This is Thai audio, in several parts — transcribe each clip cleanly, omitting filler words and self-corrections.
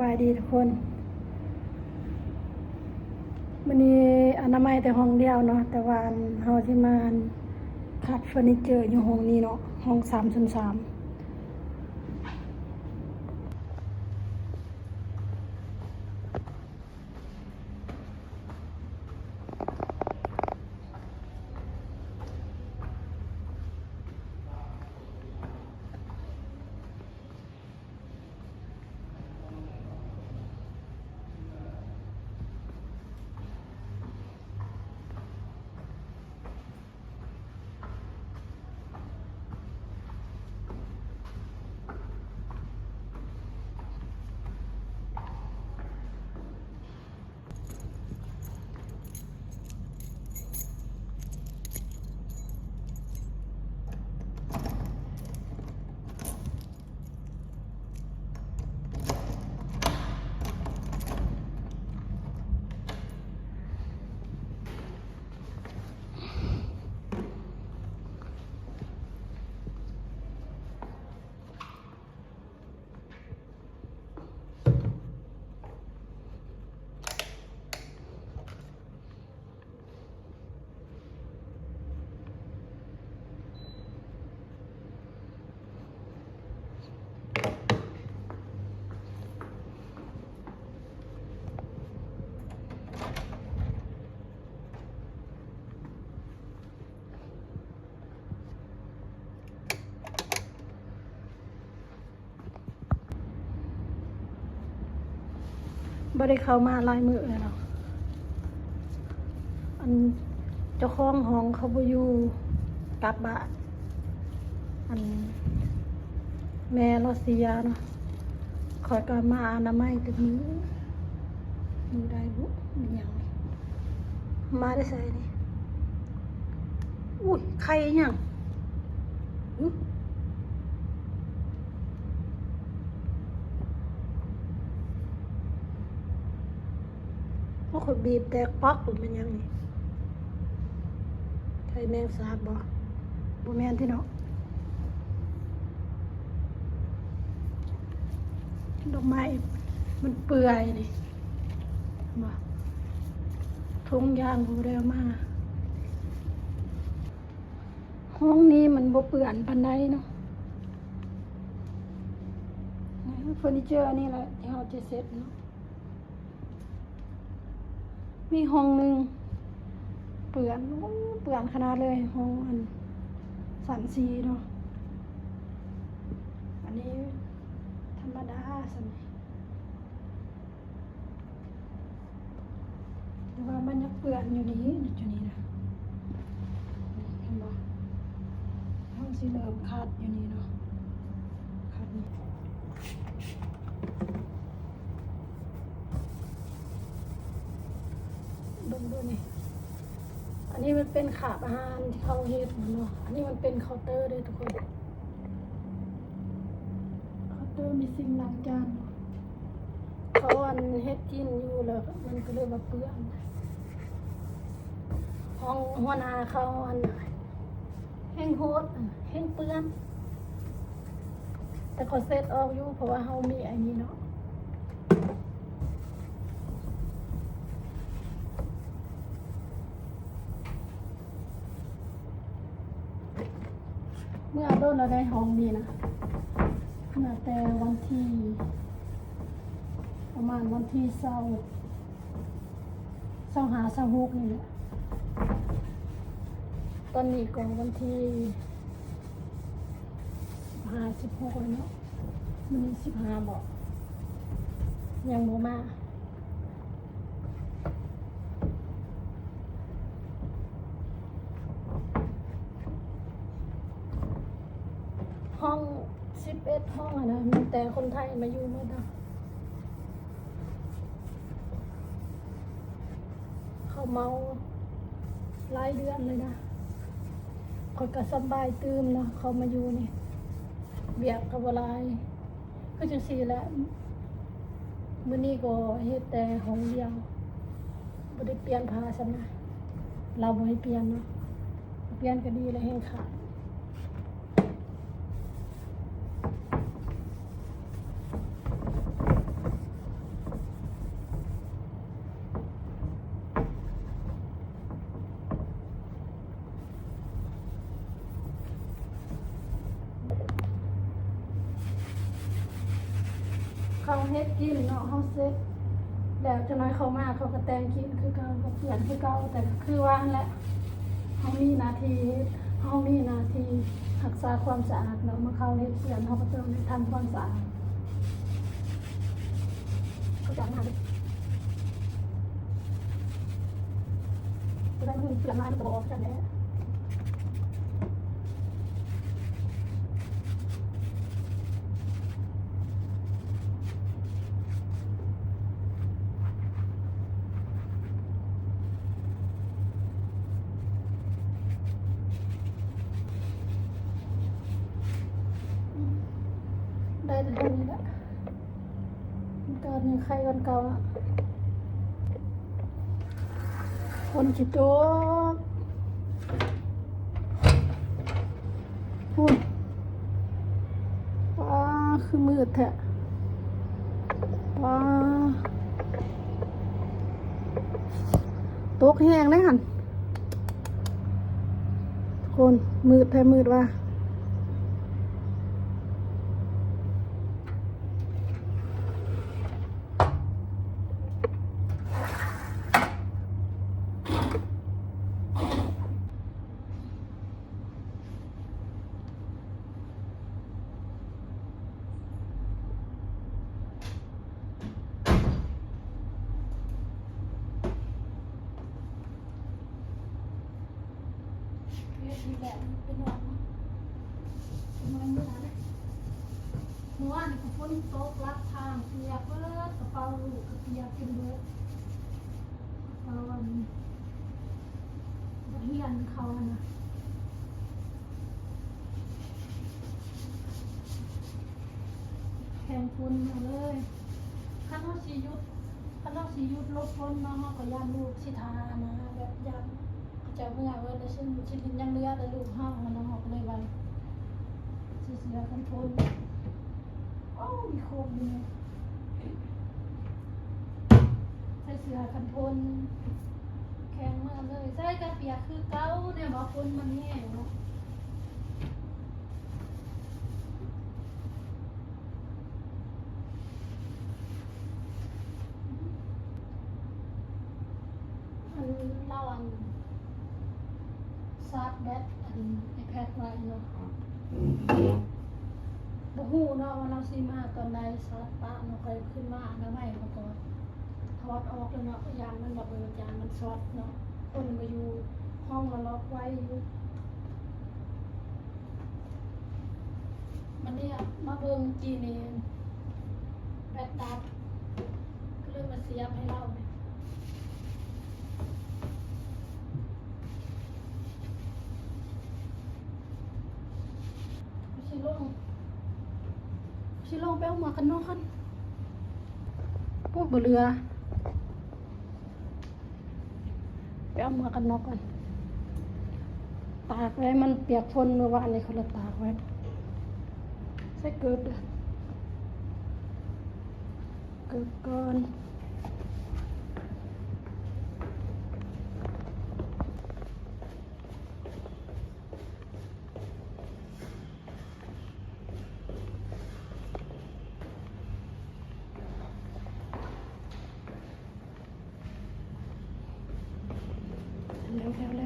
บายดีทุกคนวันนี้อนามัยแต่ห้องเดียวเนาะแต่ว่าเฮาสิมาคัดเฟอร์นิเจอร์อยู่ห้องนี้เนาะห้อง303บ่ได้เข้ามาหลายมื้อแล้วเนาะอันเจ้าของห้องเขาบ่อยู่กลับบ้านอันแม่เราเสียเนาะขอยก็มาอนามัยแต่มือได้บุมีหยังนี่มาได้ใส่นี่อุ้ยไข่หยังอุ๊ยว่าคนบีบแตกปักหรือมันยังนี่ไข่แมงสาบบ่แม่นที่เนาะดอกไม้มันเปื่อยนี่บ่ทุ่งยางบ่ได้เอามาห้องนี้มันบ่เปื่อนปานใดเนาะเฟอร์นิเจอร์นี่แหละที่เราจะเสร็จเนาะมีห้องหนึ่งเปื่อนขนาดเลยห้องอันสันซีเนาะอันนี้ธรรมดาสันแต่ว่ามันยังเปื่อนอยู่นี่จุดนี้นะเห็นบ่ห้องสีเหลืองขาดอยู่นี่เนาะขาดนี่ดูนี่อันนี้มันเป็นขาบอาหารที่เขาเฮ็ดเนาะอันนี้มันเป็นเคาน์เตอร์ด้วยทุกคนเคาน์เตอร์มีสิ่งล้างจานเขาอันเฮ็ดกินอยู่แล้วมันก็เลยว่าเปื้อนห้องหัวหน้าเขาอันแห้งโฮดแห้งเปื้อนแต่ก็เซตออกอยู่เพราะว่าเขามีอันนี้เนาะเมื่อต้นเราได้ห้องนี้นะแต่วันที่ประมาณวันที่25 26นี่แหละตอนนี้ก็วันที่16แล้วเนาะมันนี้15บอกยังบ่มาห้อง11ห้องอะนะมีแต่คนไทยมาอยู่หมดนะเขาเมาหลายเดือนเลยนะคนก็สบายตื่มนะเขามาอยู่นี่เบียกกับวลายก็จังซี่แหละมื้อนี้ก็เฮ็ดแต่ห้องเดียวบ่ได้เปลี่ยนผ้าซั่นนะเราบ่ให้เปลี่ยนเนาะเปลี่ยนก็ดีแล้วแฮงขาด ห เขาเฮ็ดกินเนาะเขาเซ็ตแล้วจะน้อยเขามาเขาก็แต่งกินคือเก่าเขาเปลี่ยนคือเก่าแต่คือว่านั่นแหละเขามีหน้าที่เขามีหน้าที่รักษาความสะอาดเนาะเมื่อเขาเฮ็ดเปลี่ยนเขาก็ต้องทำความสะอาดเขาจะมาจะได้คือเปลี่ยนมาจะบอกกันแน่ได้แต่เท่านี้แหละการยังใครกันเก่าอะคนจิตโตพูดว้าคือมืดแท้ว้าตกแห้งเลยหันคนมืดแท้มืดว่ะมีแบบเป็นหวังเป็นวันเมื่อไหร่เมื่อวานฝนตกลักทางเปียกเบิดกระเป๋าลูกกระเปียกเป็นเบิดกระเป๋าเฮียนเขานะแข่งฝุ่นมาเลยขั้นเขาสียุดลดฝนมาเขาก็ยานลูกสิทานะแบบยานเจ้าเมื่อเว้ยแล้วซึ่งชิ้นยังเลือแต่ลูกห้องมันหอกเลยวันเสียกันทนโอ้มีโคมเลยใส่เสื้อกันทนแข็งมากเลยใส่กระเปียกคือเก้าเนี่ยบอกคนมันแห้งเนาะอันเล่าอันซาดแบตอันไอแพดไว้เนาะบ่ฮู้เนาะว่าเราสิมาตอนใดซาดปะเนาะค่อยขึ้นมาแล้วไม่มาก่อนถอดออกแล้วเนาะยางมันระเบิดยางมันช็อตเนาะคนก็อยู่ห้องก็ล็อกไว้อยู่มันเนี่ยมาเบิ่งจีนี่แบตดับก็เลยมาเสียบให้เราเนี่ยชิลงไปเอาหมวกกันน็อกกันพวกเรือไปเอาหมวกกันน็อกกันตากไว้มันเปียกฝนเมื่อวานนี้เขาเลยตากไว้ใส่เกิดก่อน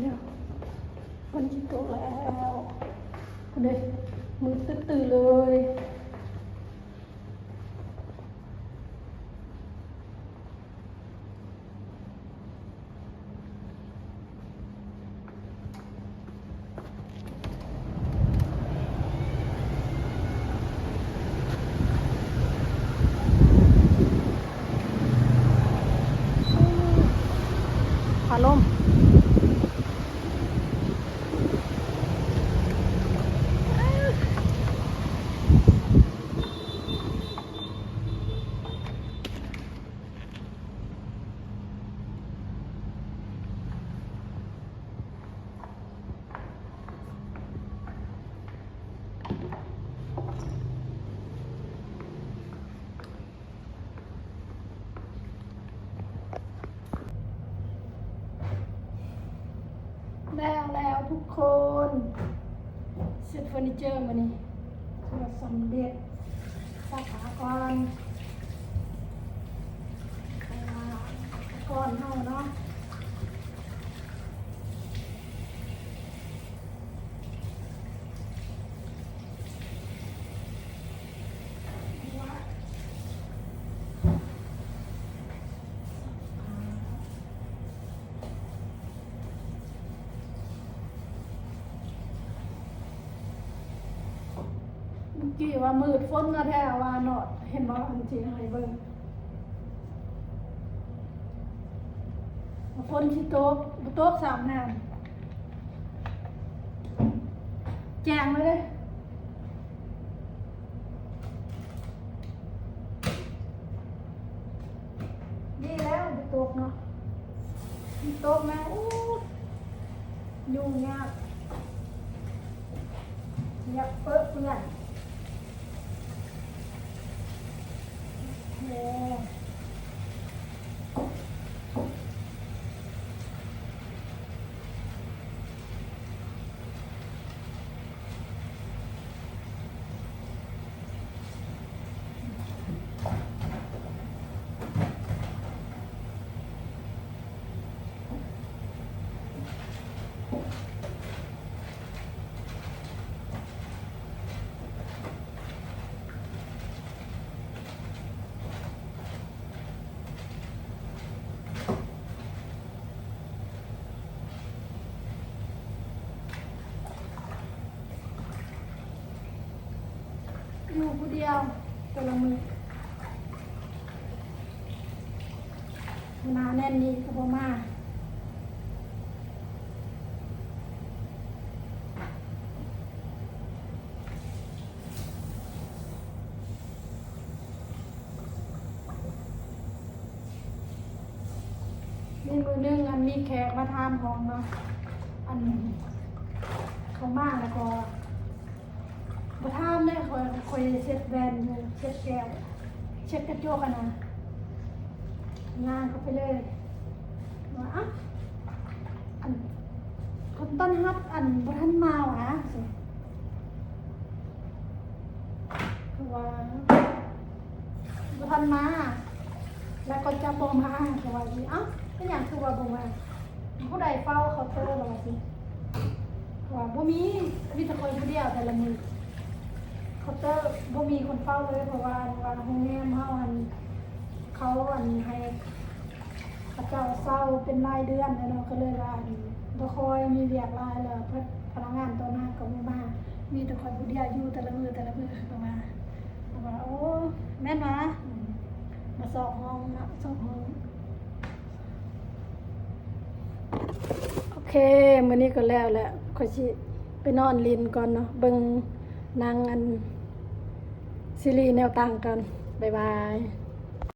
เร็วมันจิโตแล้วเด็กมือตื่นเลยพาลมแล้วทุกคนเสร็จเฟอร์นิเจอร์มานี่สำเร็จสาขาก่อน กี้ว่ามืดฝนก็แท้ว่าเนาะเห็นบ่อันสิให้เบิ่งฝนสิตกบ่ตกสามน้ำแจ้งมาเลยดีแล้วบ่ตกเนาะตกแม่โอ้ยุ่งยากอยากเปิ้เพื่อนโอ้อยู่ผู้เดียวแต่ละมือมาแน่นนี่ก็บ่มามีมือนึงอันมีแขกมาทานของมาอันเขามาแล้วก็มาทานได้คอยเช็ดแบนอยู่เช็ดแก้วเช็ดกระจกนะงานเขาไปเลยว่าอ่ะอันคนต้นฮับอันบ่ทันมาวะสิคือว่าบ่ทันมาแล้วก็จะบ่มาคือว่าสิเอ้าเป็นหยังคือว่าบ่มาผู้ใดเฝ้าเคาน์เตอร์ว่าสิว่าบ่มีแต่คนผู้เดียวแต่ละมือเคาน์เตอร์บ่มีคนเฝ้าเลยเพราะว่าโรงแรมเฮาอันเขาอันให้พระเจ้าเศร้าเป็นรายเดือนแล้วเนาะก็เลยว่าบ่ค่อยมีเรียกรายแล้วพนักงานตัวหน้าก็บ่มามีแต่คนผู้เดียวอยู่แต่ละมือก็มาบอกว่าโอ้แม่นวะมาสอบห้องนะสอบห้องโอเคมื้อนี้ก็แล้วแหละค่อยสิไปนอนลินก่อนเนาะเบิ่งนางอันซีรีส์แนวต่างกันบ๊ายบาย